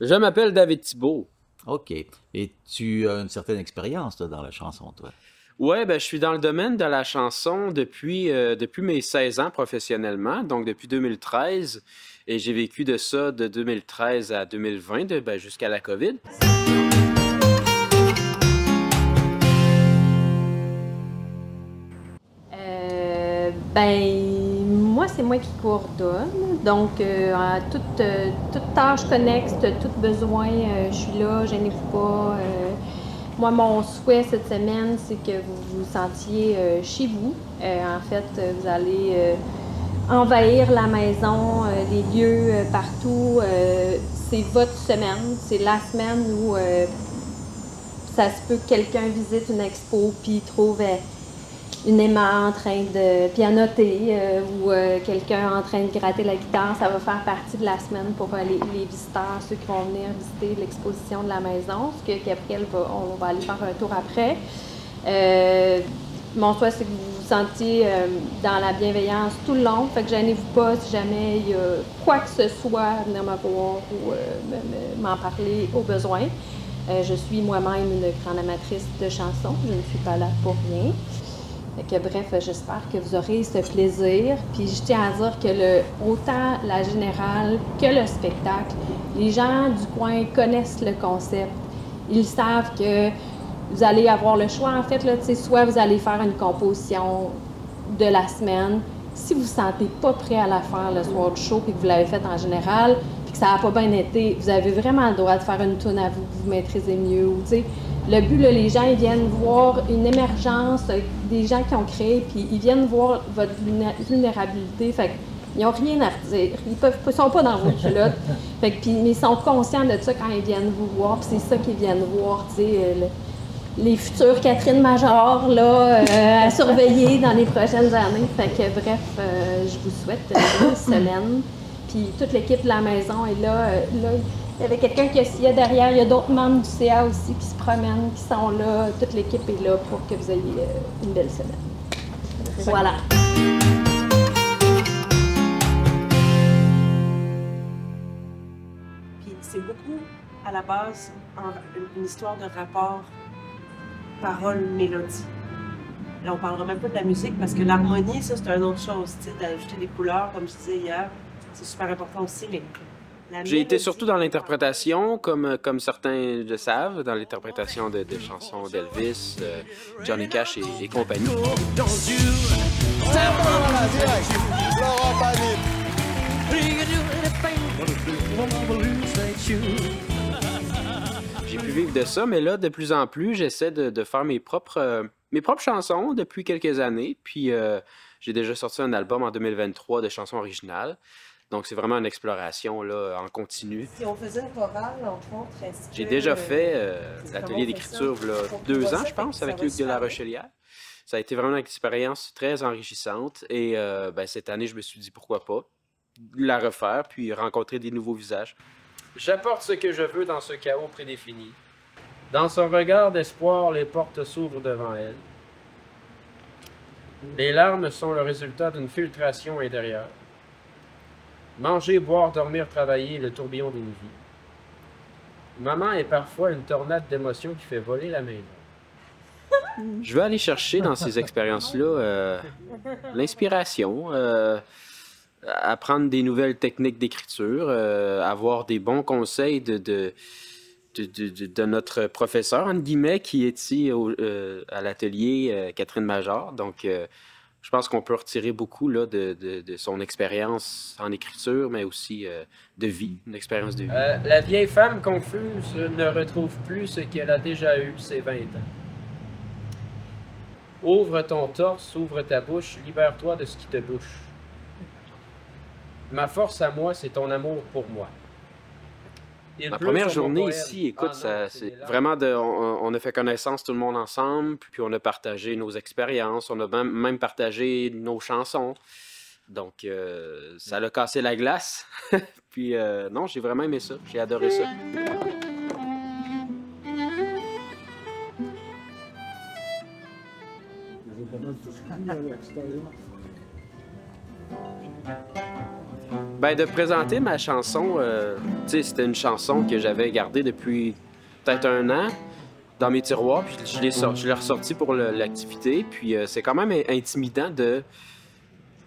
Je m'appelle David Thibault. OK. Et tu as une certaine expérience là, dans la chanson, toi. Ouais, ben, je suis dans le domaine de la chanson depuis mes 16 ans professionnellement, donc depuis 2013. Et j'ai vécu de ça de 2013 à 2020, ben, jusqu'à la COVID. Moi, c'est moi qui coordonne. Donc, à toute tâche connexe, tout besoin, je suis là, gênez-vous pas. Moi, mon souhait cette semaine, c'est que vous vous sentiez chez vous. En fait, vous allez envahir la maison, les lieux partout. C'est votre semaine, c'est la semaine où ça se peut que quelqu'un visite une expo puis trouve une Emma en train de pianoter ou quelqu'un en train de gratter la guitare. Ça va faire partie de la semaine pour les visiteurs, ceux qui vont venir visiter l'exposition de la maison, ce que Gabriel on va aller faire un tour après. Mon souhait, c'est que vous vous sentiez dans la bienveillance tout le long. Fait que gênez-vous pas si jamais il y a quoi que ce soit, venir me voir ou m'en parler au besoin. Je suis moi-même une grande amatrice de chansons. Je ne suis pas là pour rien. Fait que, bref, j'espère que vous aurez ce plaisir. Puis je tiens à dire que autant la générale que le spectacle, les gens du coin connaissent le concept. Ils savent que vous allez avoir le choix, en fait, là, soit vous allez faire une composition de la semaine. Si vous ne vous sentez pas prêt à la faire le soir du show et que vous l'avez faite en général, puis que ça n'a pas bien été, vous avez vraiment le droit de faire une tune à vous que vous maîtrisez mieux. Ou, le but, là, les gens, ils viennent voir une émergence, des gens qui ont créé, puis ils viennent voir votre vulnérabilité. Fait ils n'ont rien à redire. Ils ne sont pas dans vos culottes. Mais ils sont conscients de ça quand ils viennent vous voir. Puis c'est ça qu'ils viennent voir, les futures Catherine Major là, à surveiller dans les prochaines années. Fait que bref, je vous souhaite une bonne semaine. Puis toute l'équipe de la maison est là. Il y avait quelqu'un qui est derrière. Il y a d'autres membres du CA aussi qui se promènent, qui sont là. Toute l'équipe est là pour que vous ayez une belle semaine. Voilà. Puis c'est beaucoup, à la base, une histoire de rapport parole-mélodie. Là, on parlera même pas de la musique parce que l'harmonie, ça, c'est une autre chose. Tu sais, d'ajouter des couleurs, comme je disais hier, c'est super important aussi. Mais J'ai été surtout dans l'interprétation, comme certains le savent, dans l'interprétation de chansons d'Elvis, Johnny Cash et compagnie. J'ai pu vivre de ça, mais là, de plus en plus, j'essaie de faire mes propres chansons depuis quelques années. Puis j'ai déjà sorti un album en 2023 de chansons originales. Donc c'est vraiment une exploration là, en continu. si on faisait un choral, entre autres, est-ce que... J'ai déjà fait comment l'atelier on fait d'écriture ça? là, Pour 2 ans, ça, je pense, ça avec va Luc de la super bien. Rochelière. Ça a été vraiment une expérience très enrichissante. Et ben, cette année, je me suis dit pourquoi pas la refaire, puis rencontrer des nouveaux visages. J'apporte ce que je veux dans ce chaos prédéfini. Dans son regard d'espoir, les portes s'ouvrent devant elle. Les larmes sont le résultat d'une filtration intérieure. Manger, boire, dormir, travailler, le tourbillon d'une vie. Maman est parfois une tornade d'émotions qui fait voler la maison. Je veux aller chercher dans ces expériences-là l'inspiration, apprendre des nouvelles techniques d'écriture, avoir des bons conseils de notre professeur, entre guillemets, qui est ici à l'atelier Catherine Major. Donc, je pense qu'on peut retirer beaucoup là, de son expérience en écriture, mais aussi de vie, une expérience de vie. La vieille femme confuse ne retrouve plus ce qu'elle a déjà eu, ses 20 ans. Ouvre ton torse, ouvre ta bouche, libère-toi de ce qui te bouche. Ma force à moi, c'est ton amour pour moi. Ma première journée ici, écoute, c'est vraiment on a fait connaissance tout le monde ensemble, puis on a partagé nos expériences, on a même partagé nos chansons. Donc, ça l'a cassé la glace. Puis, non, j'ai vraiment aimé ça. J'ai adoré ça. Ben, de présenter ma chanson, tu sais, c'était une chanson que j'avais gardée depuis peut-être 1 an dans mes tiroirs, puis je l'ai ressortie pour l'activité, puis c'est quand même intimidant de,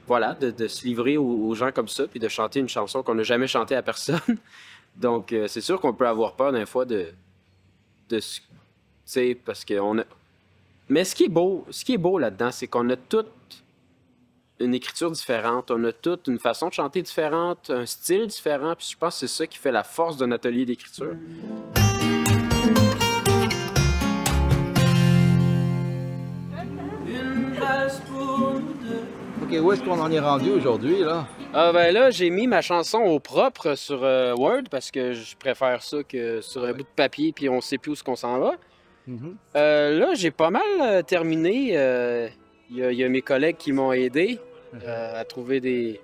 voilà, de se livrer aux gens comme ça, puis de chanter une chanson qu'on n'a jamais chantée à personne. Donc, c'est sûr qu'on peut avoir peur d'un fois tu sais, parce qu'on a... Mais ce qui est beau là-dedans, c'est qu'on a toute une écriture différente, on a toute une façon de chanter différente, un style différent, puis je pense que c'est ça qui fait la force d'un atelier d'écriture. OK, où est-ce qu'on en est rendu aujourd'hui, là? Ah ben là, j'ai mis ma chanson au propre sur Word, parce que je préfère ça que sur un bout de papier, puis on sait plus où est-ce qu'on s'en va. Là, j'ai pas mal terminé. Il y a mes collègues qui m'ont aidé à trouver de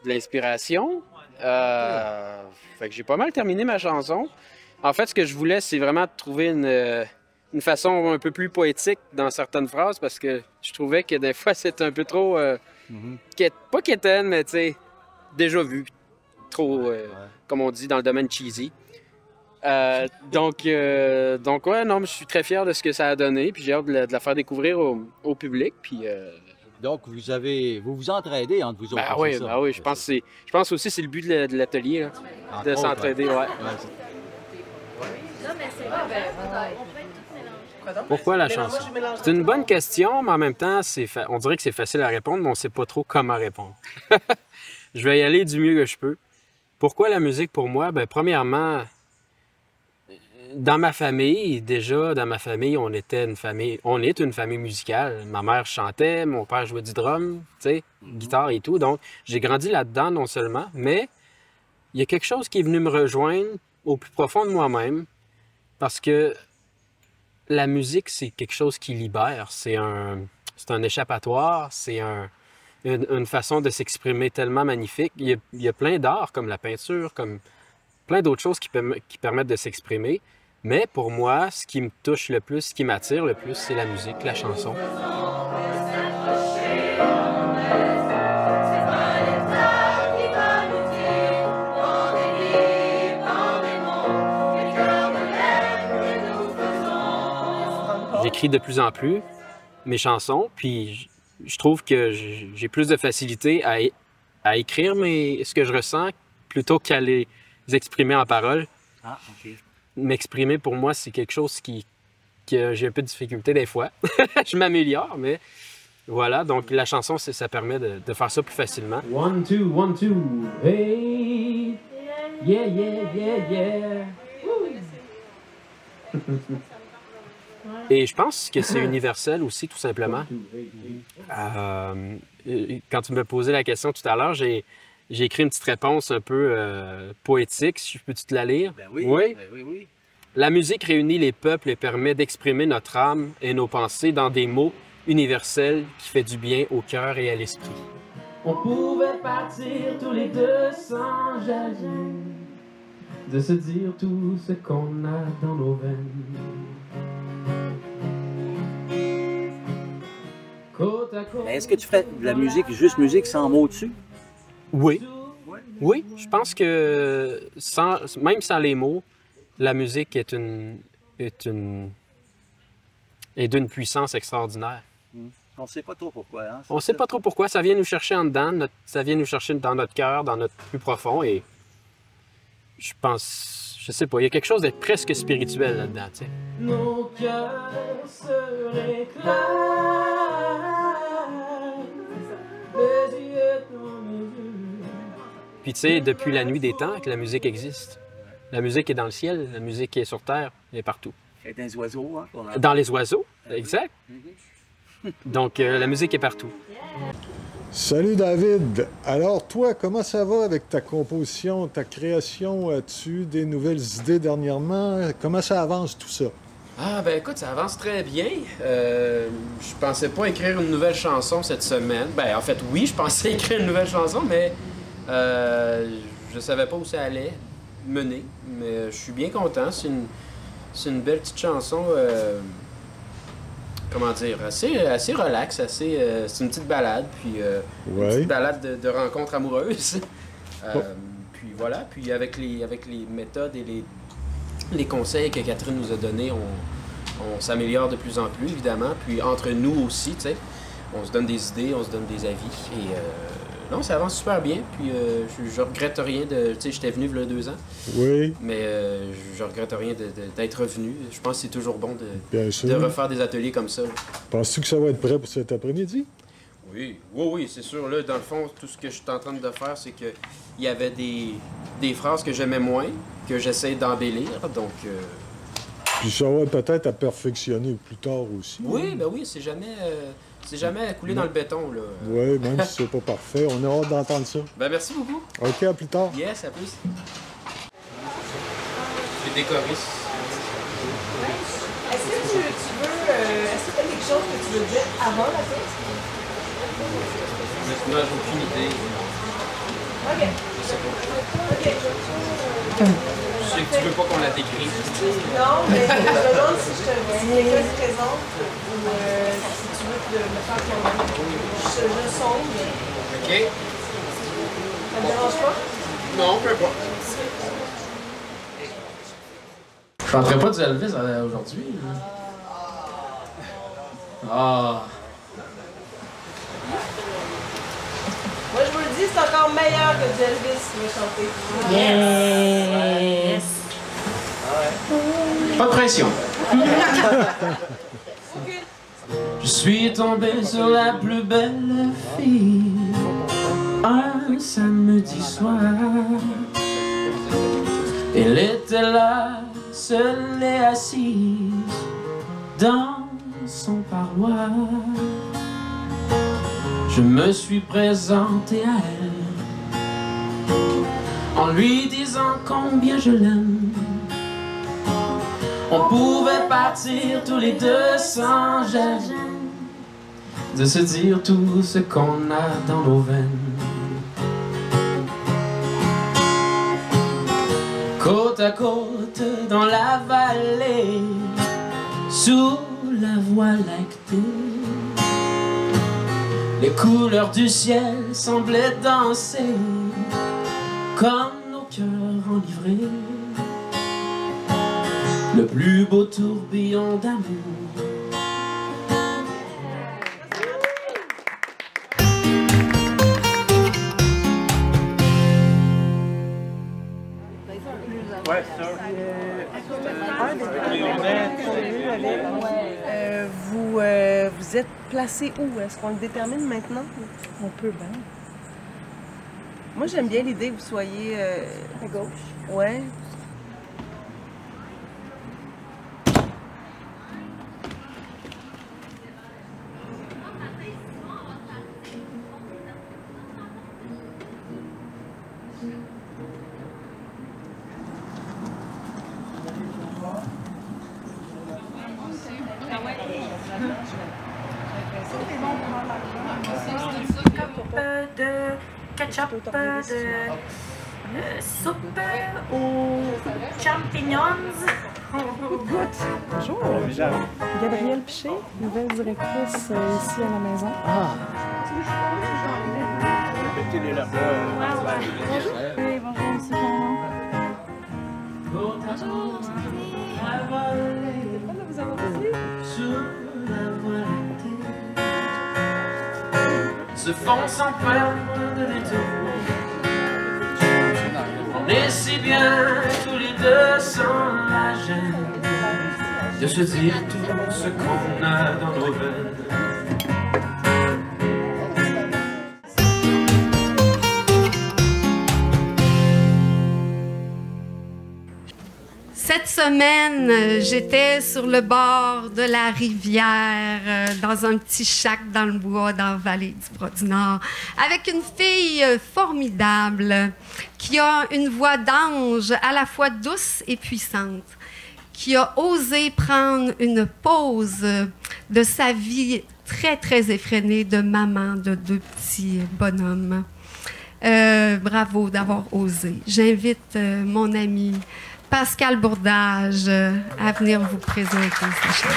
l'inspiration. Fait que j'ai pas mal terminé ma chanson. En fait, ce que je voulais, c'est vraiment trouver une façon un peu plus poétique dans certaines phrases, parce que je trouvais que des fois, c'était un peu trop... pas quétaine, mais tu sais, déjà vu. Trop, comme on dit, dans le domaine cheesy. Donc, ouais, non, je suis très fier de ce que ça a donné, puis j'ai hâte de la faire découvrir au public, puis... Donc, vous vous entraidez entre vous autres. Ben oui, je pense aussi que c'est le but de l'atelier, là, de s'entraider, ouais. Pourquoi la chanson? C'est une bonne question, mais en même temps, on dirait que c'est facile à répondre, mais on ne sait pas trop comment répondre. Je vais y aller du mieux que je peux. Pourquoi la musique pour moi? Ben, premièrement... Dans ma famille, on est une famille musicale. Ma mère chantait, mon père jouait du drum, tu sais, guitare et tout. Donc, j'ai grandi là-dedans non seulement, mais il y a quelque chose qui est venu me rejoindre au plus profond de moi-même, parce que la musique, c'est quelque chose qui libère. C'est un échappatoire, c'est une façon de s'exprimer tellement magnifique. Il y a plein d'arts, comme la peinture, comme plein d'autres choses qui permettent de s'exprimer. Mais pour moi, ce qui me touche le plus, ce qui m'attire le plus, c'est la musique, la chanson. J'écris de plus en plus mes chansons, puis je trouve que j'ai plus de facilité à écrire ce que je ressens plutôt qu'à les exprimer en paroles. Ah, OK. M'exprimer, pour moi, c'est quelque chose que j'ai un peu de difficulté des fois. Je m'améliore, mais voilà. Donc, la chanson, ça permet de faire ça plus facilement. 1, 2, 1, 2, hey! Yeah, yeah, yeah, yeah! Et je pense que c'est universel aussi, tout simplement. Quand tu me posais la question tout à l'heure, j'ai écrit une petite réponse un peu poétique, si je peux te la lire. Ben oui, oui? Ben oui, oui. La musique réunit les peuples et permet d'exprimer notre âme et nos pensées dans des mots universels qui fait du bien au cœur et à l'esprit. On pouvait partir tous les deux sans jalousie, de se dire tout ce qu'on a dans nos veines. Côte à côte. Est-ce que tu ferais de la musique, juste musique, sans mots dessus? Oui. Oui, je pense que même sans les mots, la musique est d'une puissance extraordinaire. On ne sait pas trop pourquoi. Hein? On ne sait pas trop pourquoi. Ça vient nous chercher en dedans, ça vient nous chercher dans notre cœur, dans notre plus profond. Et je pense, je sais pas, il y a quelque chose d'être presque spirituel là-dedans. Tu sais. Nos cœurs se réclament. Puis tu sais, depuis la nuit des temps que la musique existe. La musique est dans le ciel, la musique est sur terre, elle est partout. Elle est dans les oiseaux, hein? Dans les oiseaux, exact. Donc la musique est partout. Salut David! Alors toi, comment ça va avec ta composition, ta création? As-tu des nouvelles idées dernièrement? Comment ça avance tout ça? Ah ben écoute, ça avance très bien. Je pensais pas écrire une nouvelle chanson cette semaine. Ben en fait oui, je pensais écrire une nouvelle chanson, mais je savais pas où ça allait mener. Mais je suis bien content. C'est une belle petite chanson comment dire, assez relax, c'est une petite balade, puis une petite balade de rencontres amoureuses. Puis voilà, puis avec les méthodes et les conseils que Catherine nous a donnés, on s'améliore de plus en plus, évidemment. Puis entre nous aussi, tu sais, on se donne des idées, on se donne des avis. Et non, ça avance super bien. Puis je regrette rien de... Tu sais, j'étais venu il y a 2 ans. Oui. Mais je regrette rien d'être revenu. Je pense que c'est toujours bon de refaire des ateliers comme ça. Penses-tu que ça va être prêt pour cet après-midi? Oui, c'est sûr. Là, dans le fond, tout ce que je suis en train de faire, c'est que il y avait des phrases que j'aimais moins, que j'essaie d'embellir, donc... Puis ça va peut-être à perfectionner plus tard aussi. Oui, ben oui, c'est jamais à couler dans le béton, là. Oui, même si c'est pas parfait. On a hâte d'entendre ça. Ben merci beaucoup. OK, à plus tard. Yes, à plus. J'ai décoré. Est-ce que tu veux... est-ce que tu as quelque chose que tu veux dire avant la pièce? Moi, j'ai aucune idée. OK. Je sais pas. OK. Je sais que tu veux pas qu'on la décrive. Non, mais je me demande si quelqu'un se présente ou si tu veux me faire toi-même. Je songe. OK. Ça te dérange pas? Non, peu importe. Je chanterai pas du Elvis aujourd'hui. Ah. Moi, je vous le dis, c'est encore meilleur que du Elvis qui va chanter. Yes! Pas de pression. Je suis tombé sur la plus belle fille un samedi soir. Elle était là, seule et assise dans son parloir. Je me suis présenté à elle en lui disant combien je l'aime. On pouvait partir tous les deux sans gêne de se dire tout ce qu'on a dans nos veines. Côte à côte dans la vallée, sous la voie lactée, les couleurs du ciel semblaient danser comme nos cœurs enivrés. Le plus beau tourbillon d'amour. Ouais, ça. Vous êtes placé où? Est-ce qu'on le détermine maintenant? On peut bien. Moi, j'aime bien l'idée que vous soyez... À gauche. Ouais. De ketchup, de soupe aux champignons. Bonjour, Gabrielle Piché, nouvelle directrice ici à la maison. Oui, bonjour, monsieur Jean. Bonjour. Vous avez Se font sans peur de détour. On est si bien tous les deux sans la gêne de se dire tout ce qu'on a dans nos veines. Cette semaine, j'étais sur le bord de la rivière, dans un petit shack dans le bois, dans la vallée du Bras-du-Nord, avec une fille formidable qui a une voix d'ange à la fois douce et puissante, qui a osé prendre une pause de sa vie très, très effrénée de maman de 2 petits bonhommes. Bravo d'avoir osé. J'invite mon ami Pascal Bourdage à venir vous présenter sa chanson.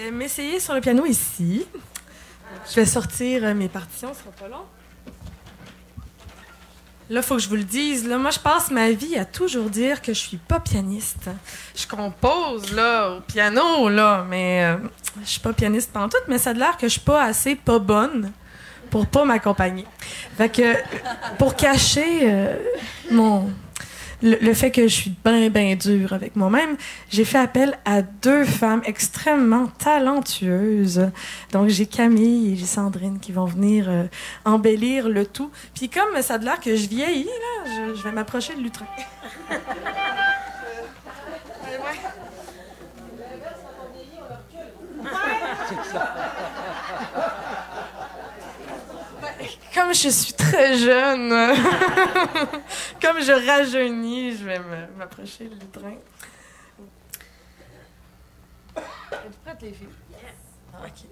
vais m'essayer sur le piano ici. Je vais sortir mes partitions, ce sera pas long. Là, il faut que je vous le dise. Là, moi, je passe ma vie à toujours dire que je suis pas pianiste. Je compose là, au piano, là, mais je suis pas pianiste pantoute, mais ça a l'air que je suis pas assez pas bonne pour pas m'accompagner. Fait que, pour cacher le fait que je suis bien dure avec moi-même, j'ai fait appel à 2 femmes extrêmement talentueuses. Donc, j'ai Camille et j'ai Sandrine qui vont venir embellir le tout. Puis comme ça a l'air que je vieillis, là, je vais m'approcher de lutrin. Comme je suis très jeune, comme je rajeunis, je vais m'approcher du train. Êtes-vous prêtes, les filles? Yes. OK.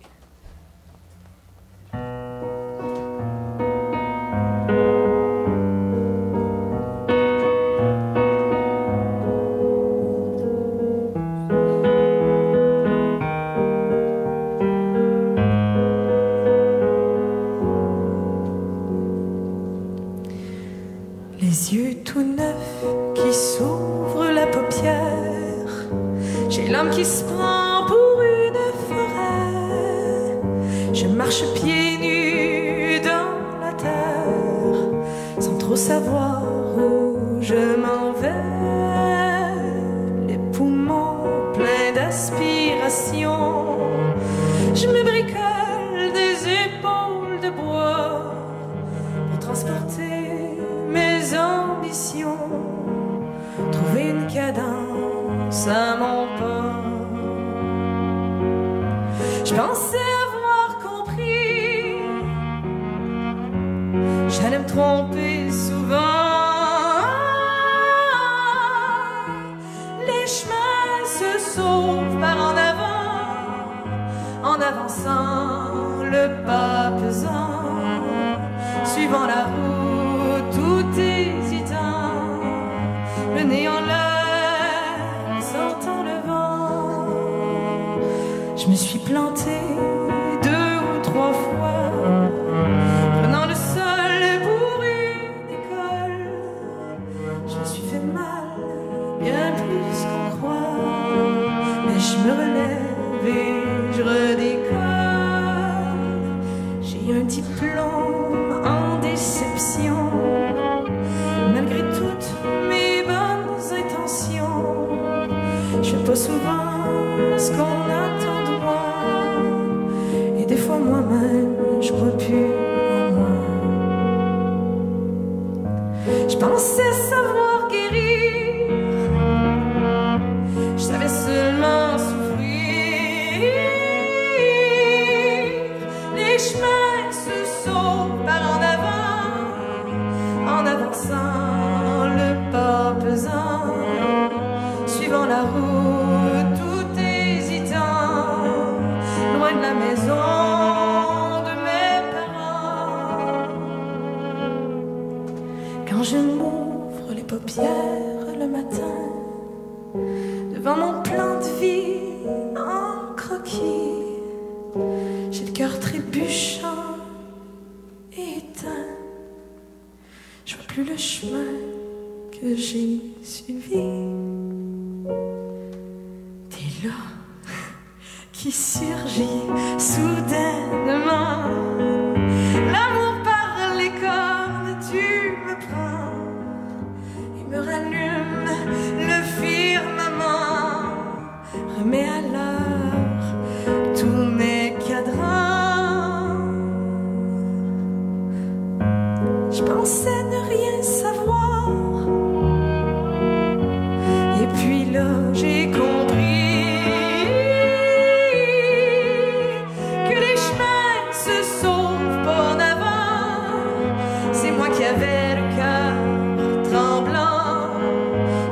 Les yeux tout neufs qui s'ouvrent la paupière. J'ai l'âme qui se prend pour une forêt. Je marche pieds nus dans la terre, sans trop savoir où je m'en vais. Les poumons pleins d'aspiration. Je me bricole des épaules de bois pour transporter mes ambitions, trouver une cadence à mon pas. Je pensais avoir compris, j'allais me tromper souvent. Les chemins se sauvent par en avançant le pas pesant, suivant la route tout hésitant, le nez en l'air, sentant le vent. Je me suis plantée 2 ou 3 fois, prenant le sol pour une école. Je me suis fait mal, bien plus qu'on croit, mais je me relève et je redécolle. J'ai un diplôme en déception, malgré toutes mes bonnes intentions. Je fais pas souvent ce qu'on attend de moi, et des fois moi-même je crois plus en moi. Je pensais savoir guérir, je savais seulement souffrir. Les chemins se sauvent par en avançant le pas pesant, suivant la route tout hésitant, loin de la maison de mes parents. Quand je m'ouvre les paupières le matin, devant mon plan de vie en croquis, j'ai le cœur trébuchant et éteint. Je vois plus le chemin que j'ai suivi. T'es là qui surgit soudainement. L'amour par les cornes, tu me prends et me rallume le firmament, remet à l'heure tous mes cadrans. Je pensais ne rien savoir, et puis là j'ai compris que les chemins se sauvent pas en avant. C'est moi qui avais le cœur tremblant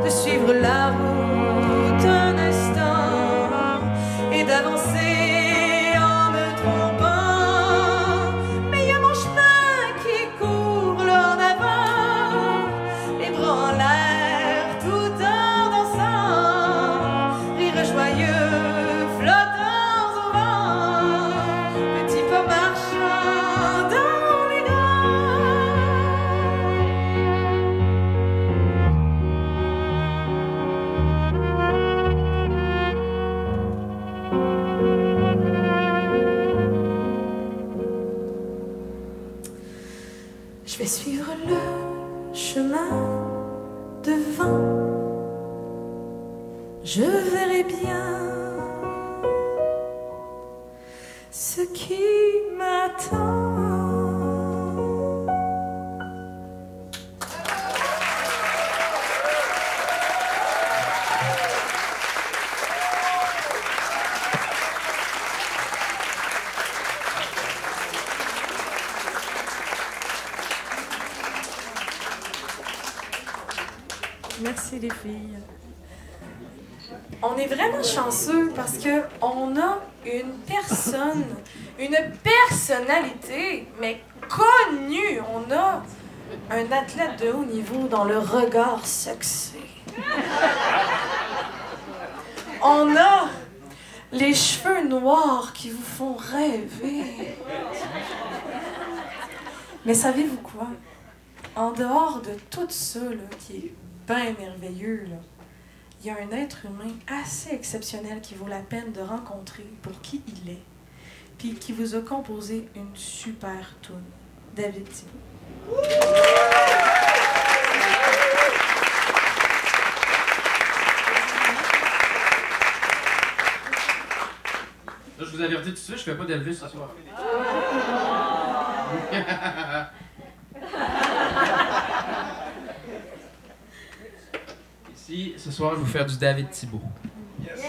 de suivre la route un instant et d'avancer en me trompant. Mais il y a mon chemin qui court là en avant, les bras en l'air tout en dansant. je verrai bien ce qui m'attend. Merci les filles. On est vraiment chanceux parce que on a une personne, une personnalité, mais connue. On a un athlète de haut niveau dans le regard sexy. On a les cheveux noirs qui vous font rêver. Mais savez-vous quoi? En dehors de tout ça, là, qui est bien merveilleux, là, il y a un être humain assez exceptionnel qui vaut la peine de rencontrer pour qui il est, puis qui vous a composé une super toune. David Thibault. Là, je vous avertis tout de suite, je fais pas d'Elvis ce soir. Ici, ce soir, je vais vous faire du David Thibault. Yes.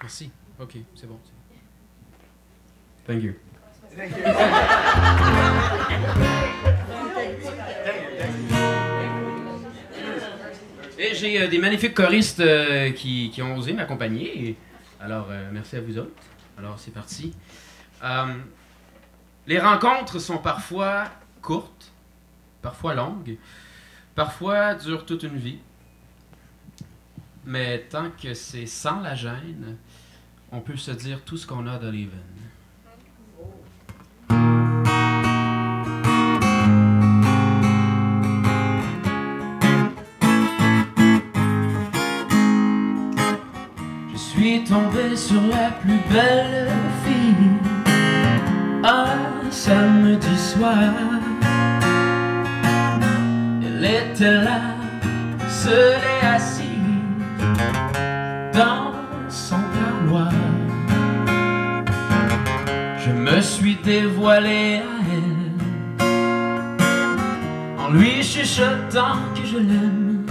Merci. Ok, c'est bon. Thank you. Et j'ai des magnifiques choristes qui ont osé m'accompagner. Alors, merci à vous autres. Alors, c'est parti. Les rencontres sont parfois courtes, parfois longues, parfois durent toute une vie. Mais tant que c'est sans la gêne, on peut se dire tout ce qu'on a dans les veines. Je suis tombé sur la plus belle fille un samedi soir. Elle était là, seule et assise dans son parloir. Je me suis dévoilé à elle en lui chuchotant que je l'aime.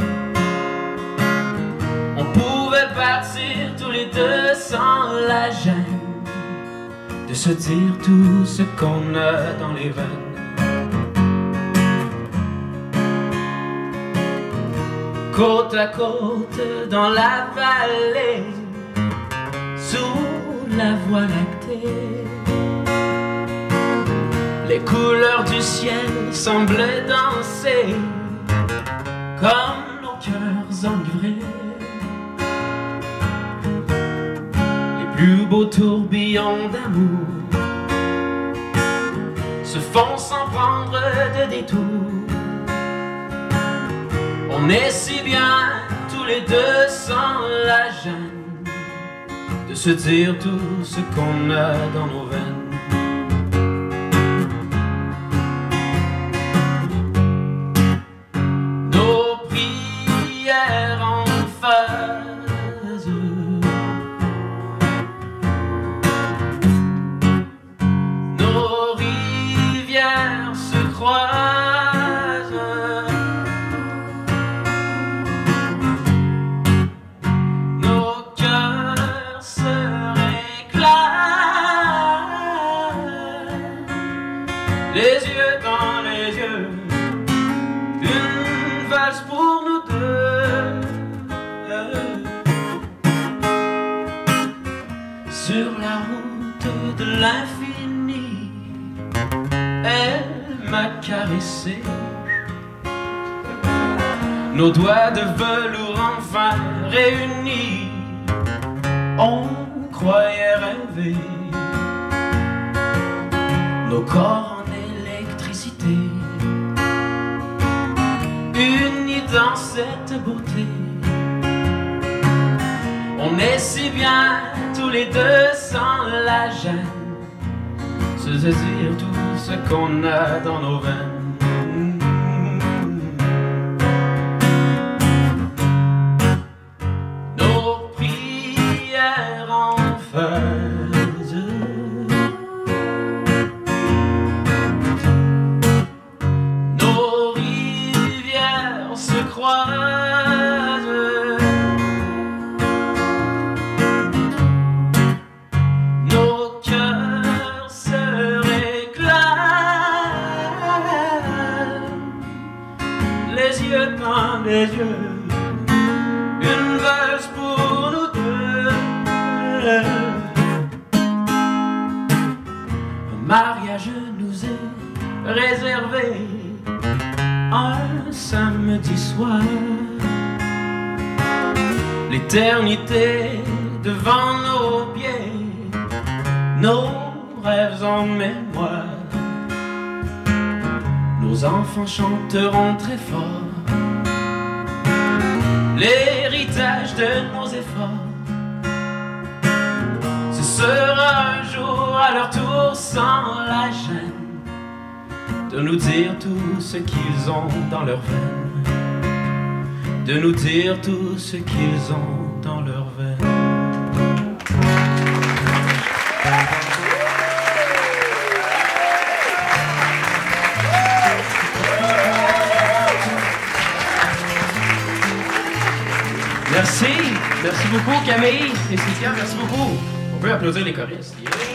On pouvait partir tous les deux sans la gêne de se dire tout ce qu'on a dans les veines. Côte à côte dans la vallée, sous la voie lactée, les couleurs du ciel semblaient danser comme nos cœurs enivrés. Les plus beaux tourbillons d'amour se font sans prendre de détour. On est si bien tous les deux sans la gêne de se dire tout ce qu'on a dans nos veines. Nos prières en phase, nos rivières se croisent. Les yeux dans les yeux, une valse pour nous deux. Sur la route de l'infini, elle m'a caressé. Nos doigts de velours enfin réunis, on croyait rêver. Nos corps unis dans cette beauté. On est si bien tous les deux sans la gêne, se dire tout ce qu'on a dans nos veines. froides. Nos cœurs se réclament, les yeux dans les yeux, une valse pour nous deux. Un mariage nous est réservé un samedi soir. L'éternité devant nos pieds, nos rêves en mémoire. Nos enfants chanteront très fort l'héritage de nos efforts. Ce sera un jour à leur tour sans la gêne de nous dire tout ce qu'ils ont dans leurs veines, de nous dire tout ce qu'ils ont dans leurs veines. Merci beaucoup Camille et Cynthia, merci beaucoup. On peut applaudir les choristes. Yeah.